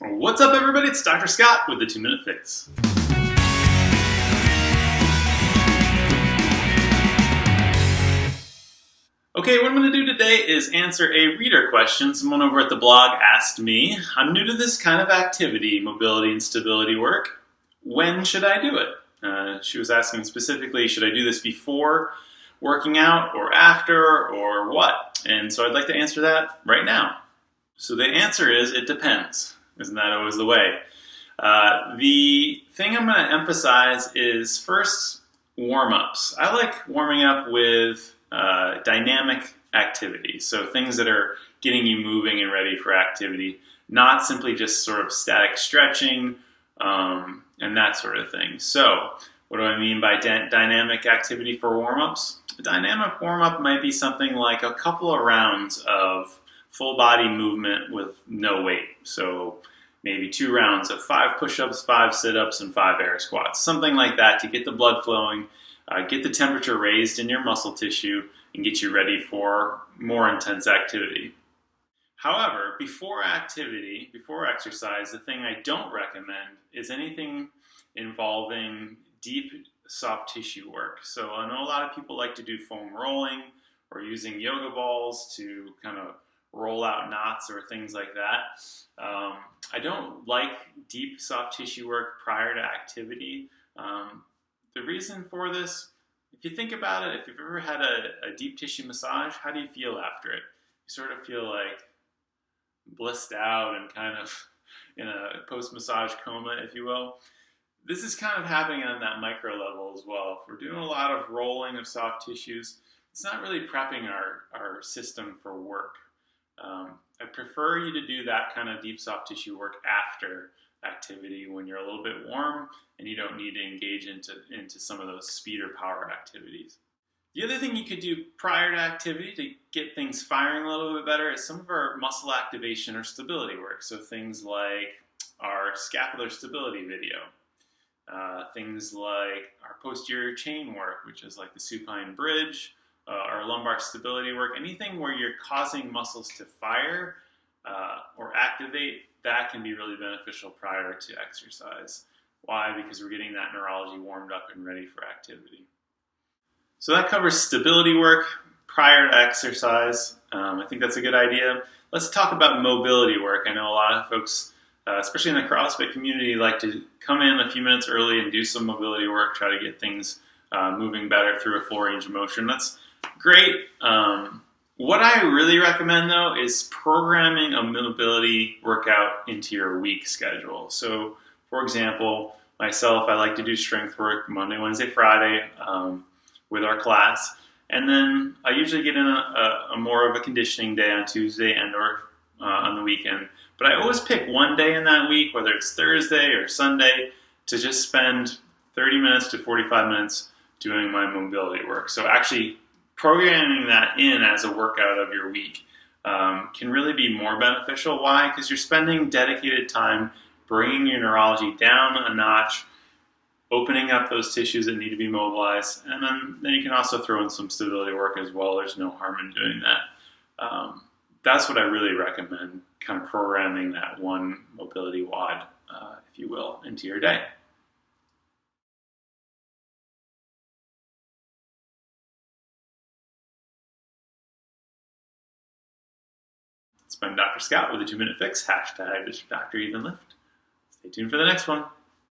What's up, everybody? It's Dr. Scott with the 2-Minute Fix. Okay, what I'm going to do today is answer a reader question. Someone over at the blog asked me, I'm new to this kind of activity, mobility and stability work. When should I do it? She was asking specifically, should I do this before working out or after or what? And so I'd like to answer that right now. So the answer is, it depends. Isn't that always the way? The thing I'm going to emphasize is first warm-ups. I like warming up with dynamic activities, so things that are getting you moving and ready for activity, not simply just sort of static stretching and that sort of thing. So what do I mean by dynamic activity for warm-ups? A dynamic warm-up might be something like a couple of rounds of full body movement with no weight. So maybe 2 rounds of 5 push-ups, 5 sit-ups, and 5 air squats. Something like that to get the blood flowing, get the temperature raised in your muscle tissue, and get you ready for more intense activity. However, before exercise, the thing I don't recommend is anything involving deep soft tissue work. So I know a lot of people like to do foam rolling or using yoga balls to kind of roll out knots or things like that. I don't like deep soft tissue work prior to activity. The reason for this, if you think about it, if you've ever had a deep tissue massage, how do you feel after it? You sort of feel like blissed out and kind of in a post-massage coma, if you will. This is kind of happening on that micro level as well. If we're doing a lot of rolling of soft tissues, it's not really prepping our system for work. I prefer you to do that kind of deep soft tissue work after activity when you're a little bit warm and you don't need to engage into some of those speed or power activities. The other thing you could do prior to activity to get things firing a little bit better is some of our muscle activation or stability work. So things like our scapular stability video, things like our posterior chain work, which is like the supine bridge, our lumbar stability work, anything where you're causing muscles to fire or activate, that can be really beneficial prior to exercise. Why? Because we're getting that neurology warmed up and ready for activity. So that covers stability work prior to exercise. I think that's a good idea. Let's talk about mobility work. I know a lot of folks, especially in the CrossFit community, like to come in a few minutes early and do some mobility work, try to get things moving better through a full range of motion. That's great. What I really recommend, though, is programming a mobility workout into your week schedule. So, for example, myself, I like to do strength work Monday, Wednesday, Friday with our class. And then I usually get in a more of a conditioning day on Tuesday and or on the weekend. But I always pick one day in that week, whether it's Thursday or Sunday, to just spend 30 minutes to 45 minutes doing my mobility work. So actually programming that in as a workout of your week can really be more beneficial. Why? Because you're spending dedicated time bringing your neurology down a notch, opening up those tissues that need to be mobilized, and then you can also throw in some stability work as well. There's no harm in doing that. That's what I really recommend, kind of programming that one mobility WOD, if you will, into your day. It's been Dr. Scott with the 2-Minute Fix, #Does Your Doctor Even Lift? Stay tuned for the next one.